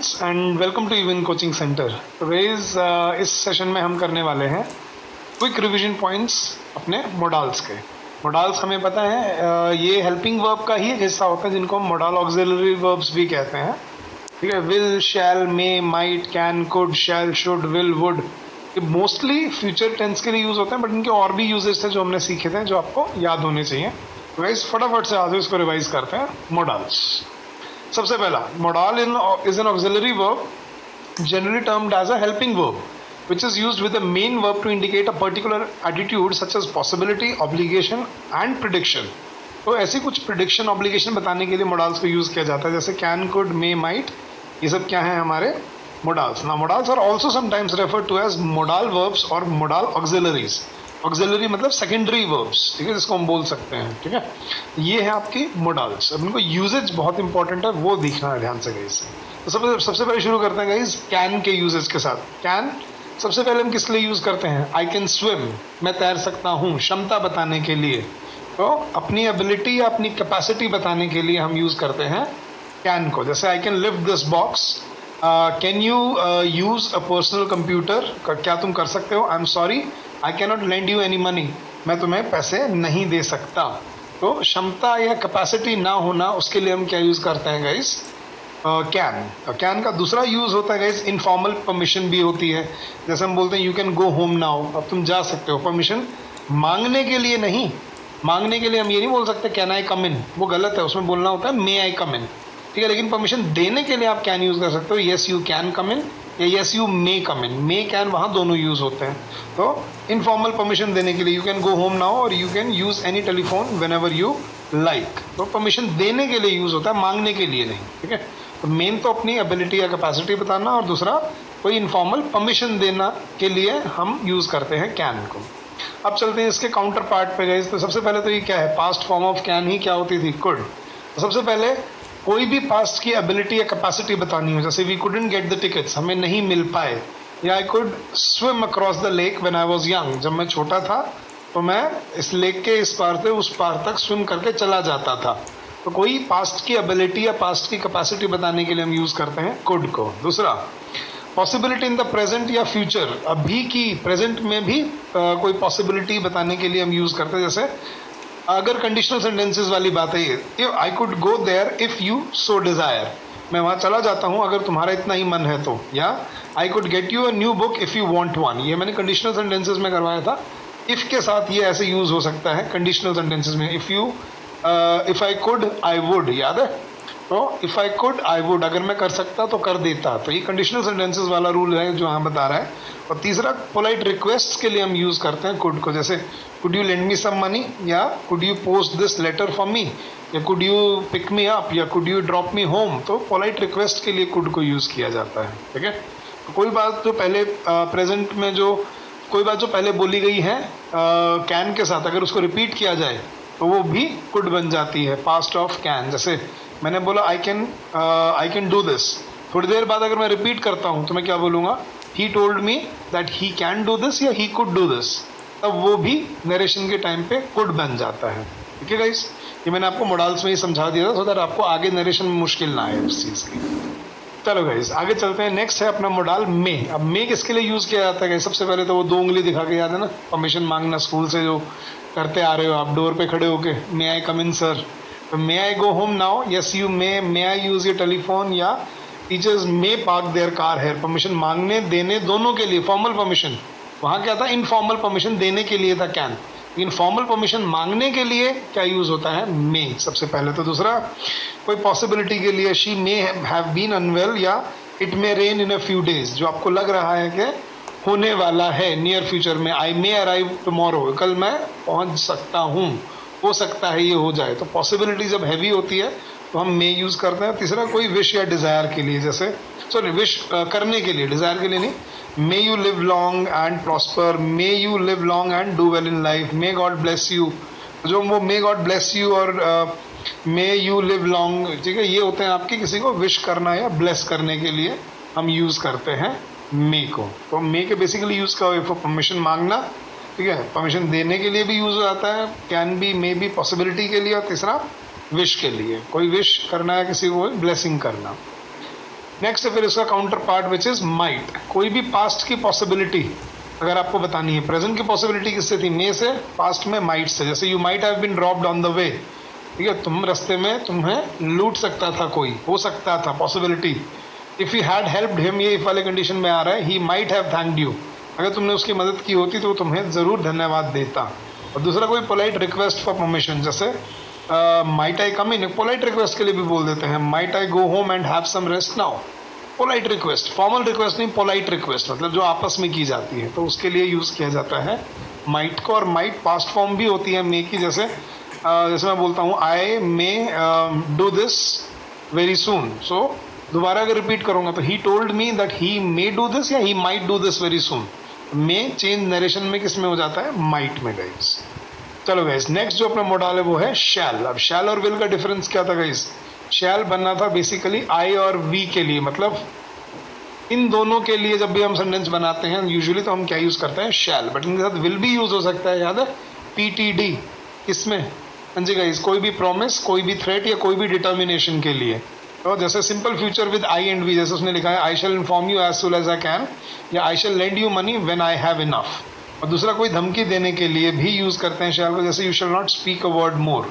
Students and welcome to even coaching centre. रेज इस session में हम करने वाले हैं क्विक रिवीजन पॉइंट्स अपने मोडाल्स के। मोडाल्स हमें पता है ये हेल्पिंग वर्ब का ही एक हिस्सा होता है जिनको हम मोडाल ऑक्सिलरी वर्ब्स भी कहते हैं। ठीक है, will, shall, may, might, can, could, shall, should, will, would, ये मोस्टली फ्यूचर टेंस के लिए यूज होते हैं, बट इनके और भी यूजेस थे जो हमने सीखे थे जो आपको याद होने चाहिए। तो गाइस फटाफट से आज इसको रिवाइज करते हैं। मोडाल्स, सबसे पहला modal is an auxiliary verb generally termed as a helping verb which is used with the main verb to indicate a particular attitude such as possibility, obligation and prediction। तो ऐसी कुछ prediction, obligation बताने के लिए modals को use किया जाता है, जैसे can, could, may, might, ये सब क्या है हमारे modals। Now modals are also sometimes referred to as modal verbs or modal auxiliaries। Auxiliary मतलब सेकेंडरी वर्ब्स, ठीक है, जिसको हम बोल सकते हैं। ठीक है, ये है आपकी मोडाल्स। अब इनको यूजेज बहुत इंपॉर्टेंट है, वो देखना है ध्यान से गाइस। तो सबसे पहले शुरू करते हैं गाइस कैन के यूजेज के साथ। कैन सबसे पहले हम किस लिए यूज करते हैं? आई कैन स्विम, मैं तैर सकता हूँ, क्षमता बताने के लिए। तो अपनी एबिलिटी या अपनी कैपेसिटी बताने के लिए हम यूज करते हैं कैन को। जैसे I can lift this box, can you use a personal computer, क्या तुम कर सकते हो? I am sorry I cannot lend you any money, मैं तुम्हें पैसे नहीं दे सकता। तो क्षमता या कैपेसिटी ना होना, उसके लिए हम क्या यूज करते हैं गाइस? कैन। कैन का दूसरा यूज होता है गाइस इनफॉर्मल परमिशन भी होती है। जैसे हम बोलते हैं you can go home now, अब तुम जा सकते हो। परमिशन मांगने के लिए नहीं, मांगने के लिए हम ये नहीं बोल सकते कैन आई कम इन, वो गलत है, उसमें बोलना होता है मे आई कम इन। ठीक है, लेकिन परमिशन देने के लिए आप कैन यूज कर सकते हो, येस यू कैन कम इन या yes you may come in. May can वहाँ दोनों यूज होते हैं। तो इनफॉर्मल परमिशन देने के लिए you can go home now और you can use any telephone whenever you like. तो परमिशन देने के लिए यूज होता है, मांगने के लिए नहीं। ठीक है, तो मेन तो अपनी एबिलिटी या कैपेसिटी बताना, और दूसरा कोई इनफॉर्मल परमिशन देना के लिए हम यूज करते हैं कैन को। अब चलते हैं इसके काउंटर पार्ट पे गए। तो सबसे पहले तो ये क्या है, past form of can he क्या होती थी? कुड। तो सबसे पहले कोई भी पास्ट की एबिलिटी या कैपेसिटी बतानी हो, जैसे we couldn't get the tickets, हमें नहीं मिल पाए, या I could swim across the lake when I was young, जब मैं छोटा था तो मैं इस लेक के इस पार से उस पार तक स्विम करके चला जाता था। तो कोई पास्ट की एबिलिटी या पास्ट की कैपेसिटी बताने के लिए हम यूज करते हैं कुड को। दूसरा, पॉसिबिलिटी इन द प्रेजेंट या फ्यूचर, अभी की प्रेजेंट में भी कोई पॉसिबिलिटी बताने के लिए हम यूज करते हैं। जैसे अगर कंडीशनल सेंटेंसेस वाली बात है ये, I could go there if you so desire, मैं वहाँ चला जाता हूँ अगर तुम्हारा इतना ही मन है तो। या I could get you a new book if you want one, ये मैंने कंडीशनल सेंटेंसेस में करवाया था। इफ के साथ ये ऐसे यूज हो सकता है कंडीशनल सेंटेंसेस में। If I could I would, याद है? तो if I could I would, अगर मैं कर सकता तो कर देता। तो ये कंडीशनल सेंटेंसेस वाला रूल है जो यहाँ बता रहा है। और तीसरा, पोलाइट रिक्वेस्ट के लिए हम यूज करते हैं कुड को। जैसे could you lend me some money, या could you post this letter for me, या could you pick me up, या could you drop me home. तो पोलाइट रिक्वेस्ट के लिए कुड को यूज किया जाता है। ठीक है, तो कोई बात जो पहले प्रेजेंट में जो कोई बात जो पहले बोली गई है कैन के साथ, अगर उसको रिपीट किया जाए तो वो भी कुड बन जाती है, पास्ट ऑफ कैन। जैसे मैंने बोला आई कैन डू दिस, थोड़ी देर बाद अगर मैं रिपीट करता हूँ तो मैं क्या बोलूँगा? ही told me that he can do this या ही कुड डू दिस, तब वो भी नरेशन के टाइम पे कुड बन जाता है। ठीक है गाइस, ये मैंने आपको मोडाल्स में ही समझा दिया था, सो दैट आपको आगे नरेशन में मुश्किल ना आए उस चीज़ की। चलो गाइस आगे चलते हैं। नेक्स्ट है अपना मोडाल मे। अब मे किसके लिए यूज़ किया जाता है? सबसे पहले तो वो दो उंगली दिखा के, याद है ना, परमिशन मांगना स्कूल से जो करते आ रहे हो आप, डोर पे खड़े होके, may I come in sir, may I go home now, yes you may I use your telephone, या teachers may park their car here. Permission मांगने देने दोनों के लिए फॉर्मल परमिशन, वहाँ क्या था? इनफॉर्मल परमिशन देने के लिए था कैन, लेकिन फॉर्मल परमिशन मांगने के लिए क्या यूज होता है? मे सबसे पहले। तो दूसरा, कोई पॉसिबिलिटी के लिए, she may have been unwell, या it may rain in a few days, जो आपको लग रहा है कि होने वाला है नियर फ्यूचर में। आई मे अराइव टुमारो, कल मैं पहुँच सकता हूँ, हो सकता है ये हो जाए। तो पॉसिबिलिटी जब हैवी होती है तो हम मे यूज़ करते हैं। तीसरा, कोई विश या डिज़ायर के लिए, जैसे सॉरी विश करने के लिए, डिज़ायर के लिए नहीं। May you live long and prosper, may you live long and do well in life, may God bless you, जो वो मे गॉड ब्लेस यू और मे यू लिव लॉन्ग, ठीक है, ये होते हैं आपके किसी को विश करना या ब्लेस करने के लिए हम यूज़ करते हैं मे को। तो मे के बेसिकली यूज़ का परमिशन मांगना, ठीक है, परमिशन देने के लिए भी यूज़ हो जाता है, can be, may be possibility के लिए, और तीसरा विश के लिए, कोई विश करना है किसी को, ब्लेसिंग करना। नेक्स्ट है फिर इसका counter part which is might. कोई भी पास्ट की पॉसिबिलिटी अगर आपको बतानी है, प्रेजेंट की पॉसिबिलिटी किससे थी, मे से, पास्ट में माइट से। जैसे you might have been robbed on the way, ठीक है, तुम रास्ते में तुम्हें लूट सकता था कोई, हो सकता था, possibility. If you had helped him, ये इफ वाले कंडीशन में आ रहा है, he might have thanked you, अगर तुमने उसकी मदद की होती तो वो तुम्हें ज़रूर धन्यवाद देता। और दूसरा कोई पोलाइट रिक्वेस्ट फॉर परमिशन, जैसे might I come in, polite request के लिए भी बोल देते हैं, might I go home and have some rest now. Polite request, formal request नहीं, पोलाइट रिक्वेस्ट, मतलब जो आपस में की जाती है, तो उसके लिए यूज़ किया जाता है माइट को। और माइट पास्ट फॉर्म भी होती है मे की, जैसे जैसे मैं बोलता हूँ I may do this very soon, so दोबारा अगर रिपीट करूँगा तो he told me that he may do this या he might do this very soon. May change narration में किस में हो जाता है, माइट में गाइस। चलो गाइस, नेक्स्ट जो अपना मॉडल है वो है शैल। अब शैल और विल का डिफरेंस क्या था गाइस, शैल बनना था बेसिकली आई और वी के लिए, मतलब इन दोनों के लिए जब भी हम सेंटेंस बनाते हैं यूजुअली तो हम क्या यूज करते हैं, शैल, बट इनके साथ विल भी यूज हो सकता है, याद है, पीटीडी, किसमें, हाँ जी गाइस, कोई भी प्रॉमिस, कोई भी थ्रेट या कोई भी डिटर्मिनेशन के लिए। तो जैसे simple future with I and we, जैसे उसने लिखा है I shall inform you as soon as I can, या I shall lend you money when I have enough. और दूसरा कोई धमकी देने के लिए भी यूज करते हैं शैल को, जैसे you shall not speak a word more,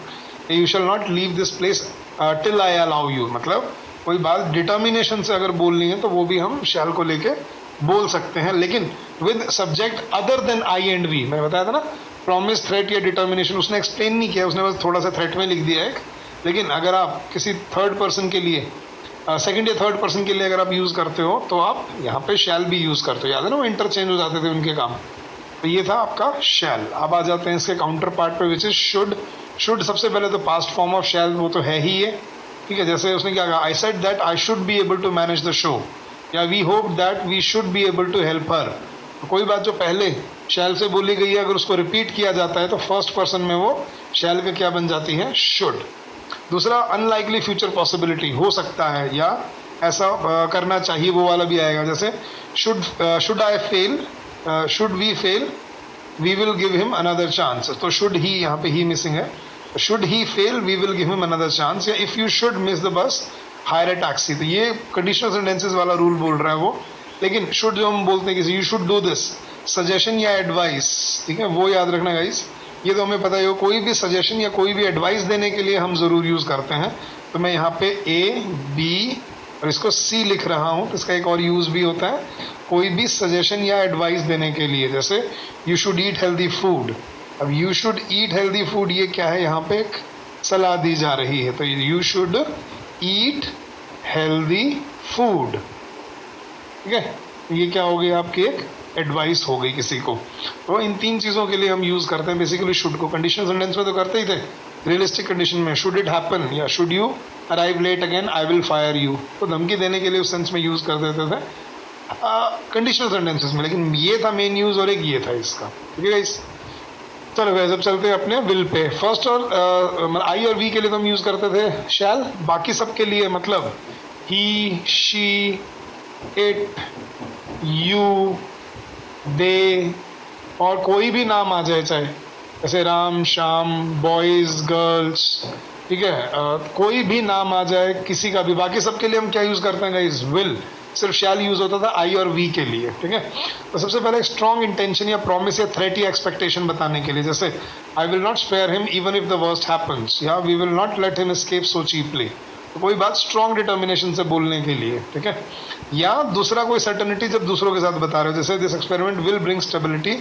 you shall not leave this place till I allow you, मतलब कोई बात डिटर्मिनेशन से अगर बोलनी है तो वो भी हम शैल को लेके बोल सकते हैं, लेकिन with subject other than I and we. मैंने बताया था ना, प्रॉमिस, थ्रेट या डिटर्मिनेशन उसने एक्सप्लेन नहीं किया, उसने बस थोड़ा सा थ्रेट में लिख दिया एक। लेकिन अगर आप किसी थर्ड पर्सन के लिए, सेकंड या थर्ड पर्सन के लिए अगर आप यूज़ करते हो तो आप यहाँ पे शैल भी यूज़ करते हो, याद है ना, वो इंटरचेंज हो जाते थे उनके काम। तो ये था आपका शैल। अब आ जाते हैं इसके काउंटर पार्ट पे विच इज शुड। शुड सबसे पहले तो पास्ट फॉर्म ऑफ शैल, वो तो है ही ये, ठीक है। जैसे उसने क्या कहा, I said that I should be able to manage the show, या we hope that we should be able to help her. तो कोई बात जो पहले शैल से बोली गई है अगर उसको रिपीट किया जाता है तो फर्स्ट पर्सन में वो शैल का क्या बन जाती है, शुड। दूसरा अनलाइकली फ्यूचर पॉसिबिलिटी, हो सकता है या ऐसा करना चाहिए, वो वाला भी आएगा। जैसे should I fail, should we fail, we will give him another chance. तो शुड ही, यहाँ पे ही मिसिंग है, should he fail we will give him another chance. या if you should miss the bus hire a taxi, तो ये conditional sentences वाला rule बोल रहा है वो। लेकिन शुड जो हम बोलते हैं कि you should do this, suggestion या एडवाइस, ठीक है, वो याद रखना गाइस, ये तो हमें पता ही हो, कोई भी सजेशन या कोई भी एडवाइस देने के लिए हम ज़रूर यूज़ करते हैं। तो मैं यहाँ पे ए, बी और इसको सी लिख रहा हूँ, तो इसका एक और यूज़ भी होता है, कोई भी सजेशन या एडवाइस देने के लिए। जैसे you should eat healthy food, अब you should eat healthy food ये क्या है, यहाँ पे एक सलाह दी जा रही है, तो you should eat healthy food, ठीक है, ये क्या हो गई आपकी एक एडवाइस हो गई किसी को। तो इन तीन चीज़ों के लिए हम यूज़ करते हैं बेसिकली शुड को। कंडीशनल सेंटेंस में तो करते ही थे, रियलिस्टिक कंडीशन में शुड इट हैपन या should you arrive late again I will fire you, तो धमकी देने के लिए उस सेंस में यूज़ कर देते थे कंडीशनल सेंटेंसेस में। लेकिन ये था मेन यूज़ और एक ये था इसका, ठीक है गाइस। चलो गाइस, अब चलते हैं अपने विल पे। फर्स्ट और आई और वी के लिए तो हम यूज़ करते थे शैल, बाकी सब के लिए मतलब ही, शी, इट, यू, दे, और कोई भी नाम आ जाए, चाहे जैसे राम, श्याम, बॉयज़, गर्ल्स, ठीक है, कोई भी नाम आ जाए किसी का भी, बाकी सब के लिए हम क्या यूज़ करते हैं गाइस, विल। सिर्फ शैल यूज़ होता था आई और वी के लिए, ठीक है। तो सबसे पहले स्ट्रॉन्ग इंटेंशन या प्रॉमिस या थ्रेट या एक्सपेक्टेशन बताने के लिए, जैसे I will not spare him even if the worst happens, या we will not let him escape so cheaply. तो कोई बात स्ट्रॉन्ग डिटर्मिनेशन से बोलने के लिए, ठीक है। या दूसरा कोई सर्टेनिटी जब दूसरों के साथ बता रहे हो, जैसे this experiment will bring stability,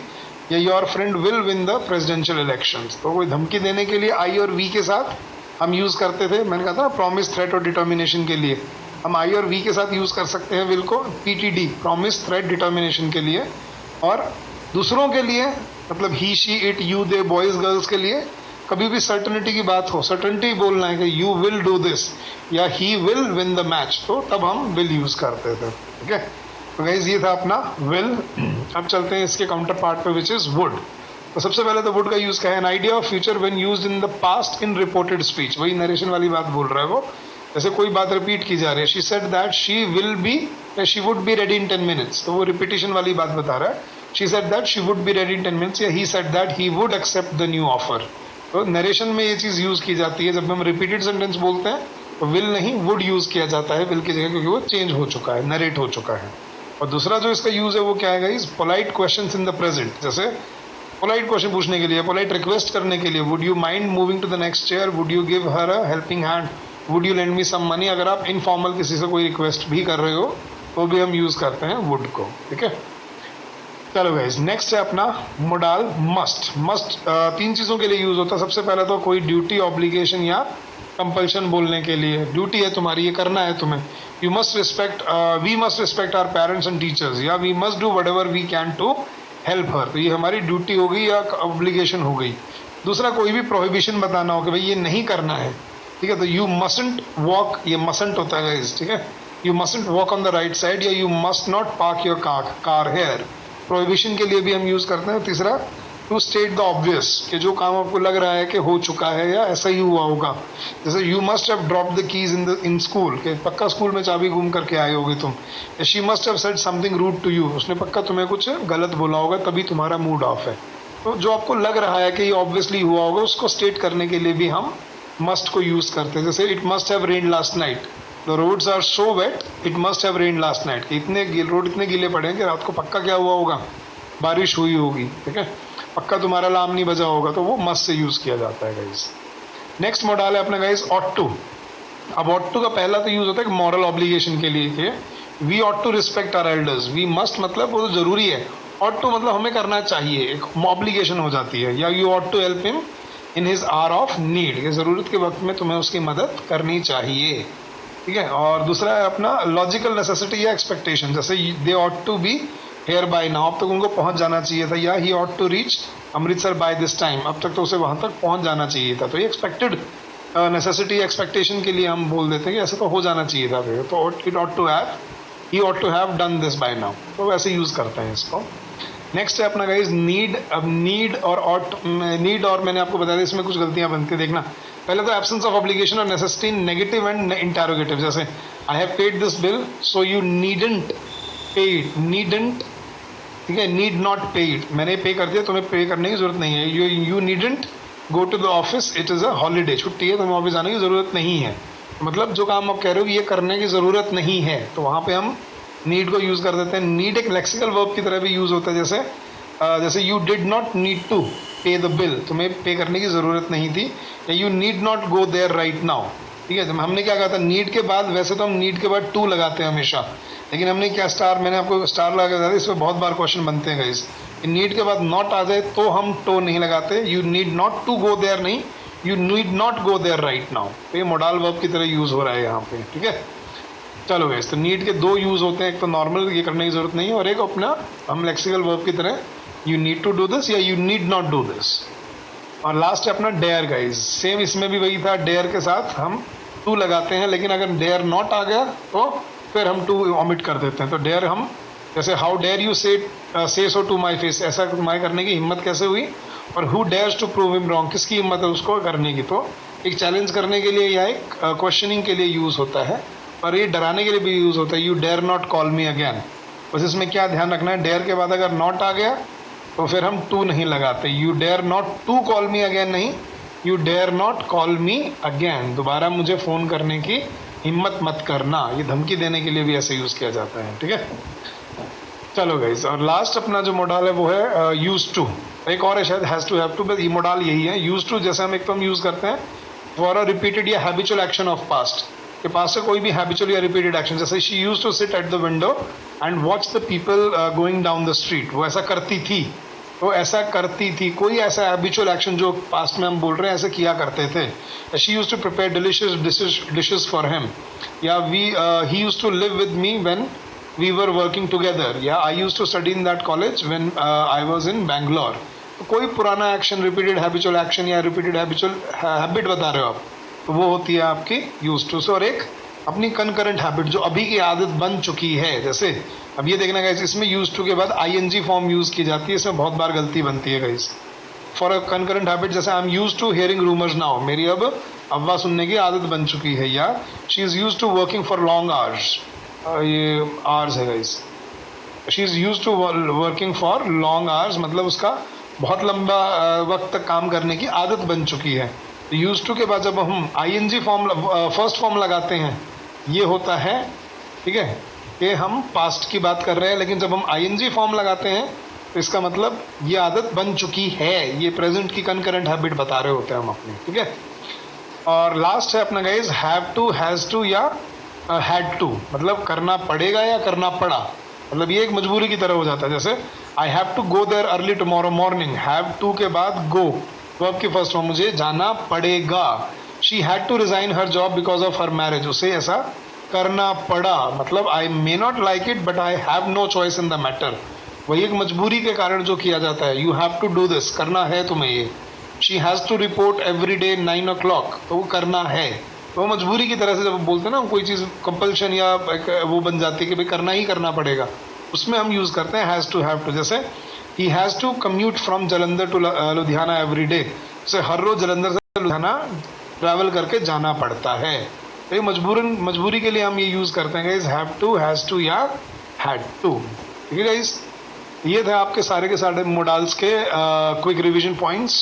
या your friend will win the presidential elections. तो कोई धमकी देने के लिए आई और वी के साथ हम यूज़ करते थे। मैंने कहा था प्रॉमिस, थ्रेट और डिटर्मिनेशन के लिए हम आई और वी के साथ यूज़ कर सकते हैं विल को, पीटीडी, प्रॉमिस, थ्रेट, डिटर्मिनेशन के लिए। और दूसरों के लिए मतलब he, she, it, you, they, boys, girls के लिए कभी भी सर्टेनिटी की बात हो, सर्टेनिटी बोलना है कि यू विल डू दिस या he will win the match, तो तब हम विल यूज़ करते थे, ठीक है। तो गाइस ये था अपना विल। अब चलते हैं इसके काउंटर पार्ट पे विच इज़ वुड। तो सबसे पहले तो वुड का यूज़ क्या है, an idea of future when used in the past in reported speech, वही नरेशन वाली बात बोल रहा है वो। जैसे कोई बात रिपीट की जा रही है, she said that she will be या she would be ready in 10 minutes, तो वो रिपीटिशन वाली बात बता रहा है। She said that she would be ready in 10 minutes, या he said that he would accept the new offer. तो नरेशन में ये चीज़ यूज़ की जाती है, जब हम रिपीटेड सेंटेंस बोलते हैं तो विल नहीं वुड यूज़ किया जाता है विल की जगह, क्योंकि वो चेंज हो चुका है, नरेट हो चुका है। और दूसरा जो इसका यूज़ है वो क्या है guys, polite questions in the present, जैसे पोलाइट क्वेश्चन पूछने के लिए, पोलाइट रिक्वेस्ट करने के लिए, would you mind moving to the next chair, would you give her a helping hand, would you lend me some money. अगर आप informal किसी से कोई रिक्वेस्ट भी कर रहे हो तो भी हम यूज़ करते हैं वुड को, ठीक है। चलो गाइस, नेक्स्ट है अपना मोडाल मस्ट। मस्ट तीन चीज़ों के लिए यूज़ होता है। सबसे पहले तो कोई ड्यूटी, ऑब्लिगेशन या कंपल्शन बोलने के लिए, ड्यूटी है तुम्हारी, ये करना है तुम्हें, you must respect, we must respect our parents and teachers, या we must do whatever we can to help her, तो ये हमारी ड्यूटी हो गई या ऑब्लिगेशन हो गई। दूसरा कोई भी प्रोहिबिशन बताना हो कि भाई ये नहीं करना है, ठीक है, तो यू मसंट वॉक, ये मसंट होता है गाइस, ठीक है, you mustn't walk on the right side, या you must not park your car here, prohibition के लिए भी हम यूज़ करते हैं। तीसरा टू स्टेट द ऑब्वियस, कि जो काम आपको लग रहा है कि हो चुका है या ऐसा ही हुआ होगा, जैसे you must have drop the keys in school, के पक्का स्कूल में चाबी घूम करके आए होगे तुम, या she must have said something rude to you, उसने पक्का तुम्हें कुछ गलत बोला होगा तभी तुम्हारा मूड ऑफ है। तो जो आपको लग रहा है कि ये ऑब्वियसली हुआ होगा उसको स्टेट करने के लिए भी हम मस्ट को यूज़ करते हैं। जैसे it must have rain last night, the roads are so wet, it must have rain last night, इतने रोड इतने गीले पड़े हैं कि रात को पक्का क्या हुआ होगा, बारिश हुई होगी, ठीक है, पक्का तुम्हारा अलार्म नहीं बजा होगा, तो वो मस्ट से यूज़ किया जाता है गाइस। नेक्स्ट मॉडल है अपना गाइस ऑट टू। अब ऑट टू का पहला तो यूज़ होता है मॉरल ऑब्लिगेशन के लिए कि we ought to respect our elders, we must मतलब वो तो ज़रूरी है, ऑट टू मतलब हमें करना चाहिए, एक ऑब्लिगेशन हो जाती है, या you ought to help him in his hour of need, कि ज़रूरत के वक्त में तुम्हें उसकी मदद करनी चाहिए, ठीक है। और दूसरा है अपना लॉजिकल नेसेसिटी या एक्सपेक्टेशन, जैसे they ought to be here by now, अब तक उनको पहुंच जाना चाहिए था, या he ought to reach Amritsar by this time, अब तक तो उसे वहां तक पहुंच जाना चाहिए था, तो ये एक्सपेक्टेड नेसेसिटी एक्सपेक्टेशन के लिए हम बोल देते हैं कि ऐसे तो हो जाना चाहिए था, तो it ought to have, he ought to have done this by now, तो वैसे यूज़ करते हैं इसको। नेक्स्ट है अपना गाइज नीड। अब नीड और ऑट, नीड और मैंने आपको बता दिया इसमें कुछ गलतियां बनती है, देखना। पहले तो एब्सेंस ऑफ ऑब्लिगेशन और नेसेसिटी नेगेटिव एंड इंटरोगेटिव, जैसे I have paid this bill so you needn't पे इट, नीडंट, ठीक है, नीड नॉट पे इट, मैंने पे कर दिया, तुम्हें पे करने की जरूरत नहीं है, you needn't go to the office, it is a holiday, छुट्टी है, तुम्हें ऑफिस आने की ज़रूरत नहीं है, मतलब जो काम आप कह रहे हो ये करने की ज़रूरत नहीं है, तो वहाँ पे हम नीड को यूज़ कर देते हैं। नीड एक लेक्सिकल वर्ब की तरह भी यूज़ होता है, जैसे you did not need to pay the bill, तुम्हें पे करने की ज़रूरत नहीं थी, या you need not go there right now, ठीक है। तो हमने क्या कहा था, नीड के बाद, वैसे तो हम नीड के बाद टू लगाते हैं हमेशा, लेकिन हमने क्या स्टार, मैंने आपको स्टार लगा के बताया, इसमें बहुत बार क्वेश्चन बनते हैं गाइस, नीड के बाद नॉट आ जाए तो हम टू नहीं लगाते, you need not to go there नहीं, you need not go there right now, तो ये मोडाल वर्ब की तरह यूज़ हो रहा है यहाँ पे, ठीक है। चलो गाइस, तो नीड के दो यूज़ होते हैं, एक तो नॉर्मल, ये करने की ज़रूरत नहीं है, और एक अपना हम लेक्सिकल वर्ब की तरह you need to do this या you need not do this. और लास्ट है अपना डेयर गाइस, सेम इसमें भी वही था, डेयर के साथ हम टू लगाते हैं, लेकिन अगर डेयर नॉट आ गया तो फिर हम टू ऑमिट कर देते हैं। तो डेयर हम, जैसे हाउ डेयर यू से सो टू माई फेस, ऐसा तुम्हारे करने की हिम्मत कैसे हुई, और who dares to prove him wrong, किसकी हिम्मत है उसको करने की, तो एक चैलेंज करने के लिए या एक क्वेश्चनिंग के लिए यूज़ होता है, और ये डराने के लिए भी यूज़ होता है, you dare not call me again. बस इसमें क्या ध्यान रखना है, डेयर के बाद अगर नॉट आ गया तो फिर हम टू नहीं लगाते, you dare not to call me again नहीं, you dare not call me again, दोबारा मुझे फ़ोन करने की हिम्मत मत करना, ये धमकी देने के लिए भी ऐसे यूज़ किया जाता है, ठीक है। चलो गाइस, और लास्ट अपना जो मॉडल है वो है यूज टू, एक और है शायद हैज़ टू हैव टू, बस ये मॉडल यही है। यूज टू जैसे हम एक तो हम यूज़ करते हैं फॉर अ रिपीटेड या हैबिचुअल एक्शन ऑफ पास्ट, के पास से कोई भी हैबिचुअल या रिपीटेड एक्शन, जैसे she use to sit at the window and watch the people going down the street, वो ऐसा करती थी, तो ऐसा करती थी, कोई ऐसा हैबिचुअल एक्शन जो पास्ट में हम बोल रहे हैं ऐसे किया करते थे। She use to prepare delicious dishes for him, या he use to live with me when we were working together, या I use to study in that college when I was in Bangalore. तो कोई पुराना एक्शन, रिपीटेड हैबिचुअल एक्शन या repeated habitual habit बता रहे हो आप, तो वो होती है आपकी यूज टू से। और एक अपनी कनकरेंट हैबिट जो अभी की आदत बन चुकी है, जैसे अब ये देखना गाइस, इसमें यूज टू के बाद आईएनजी फॉर्म यूज की जाती है, इसमें बहुत बार गलती बनती है guys. For a concurrent habit, जैसे I am use to hearing rumours now, मेरी अब अफवाह सुनने की आदत बन चुकी है, या she is use to working for long hours, ये आवर्स है guys, she is use to working for long hours, मतलब उसका बहुत लंबा वक्त तक काम करने की आदत बन चुकी है। यूज टू के बाद जब हम आईएनजी फॉर्म फर्स्ट फॉर्म लगाते हैं, ये होता है, ठीक है, कि हम पास्ट की बात कर रहे हैं, लेकिन जब हम आईएनजी फॉर्म लगाते हैं तो इसका मतलब ये आदत बन चुकी है, ये प्रेजेंट की कनकरेंट हैबिट बता रहे होते हैं हम अपनी, ठीक है। और लास्ट है अपना guys have to, has to या हैड टू, मतलब करना पड़ेगा या करना पड़ा, मतलब ये एक मजबूरी की तरह हो जाता है। जैसे I have to go there early tomorrow morning, have to के बाद गो, वर्ब की फर्स्ट फॉर्म, मुझे जाना पड़ेगा। She had to resign her job because of her marriage, उसे ऐसा करना पड़ा, मतलब I may not like it but I have no choice in the matter, वही एक मजबूरी के कारण जो किया जाता है। You have to do this, करना है तुम्हें ये। She has to report every day 9 o'clock, तो वो करना है, तो वो मजबूरी की तरह से जब बोलते हैं ना कोई चीज़ कंपल्शन या वो बन जाती है कि भाई करना ही करना पड़ेगा, उसमें हम यूज़ करते हैं हैज़ टू, हैव टू। जैसे he has to commute from Jalandhar to Ludhiana every day, उसे हर रोज जलंधर से लुधियाना ट्रैवल करके जाना पड़ता है, तो ये मजबूरी के लिए हम ये यूज़ करते हैं guys, have to, has to या हैड टू, ठीक है गाइस। ये थे आपके सारे के सारे मोडाल्स के क्विक रिवीजन पॉइंट्स।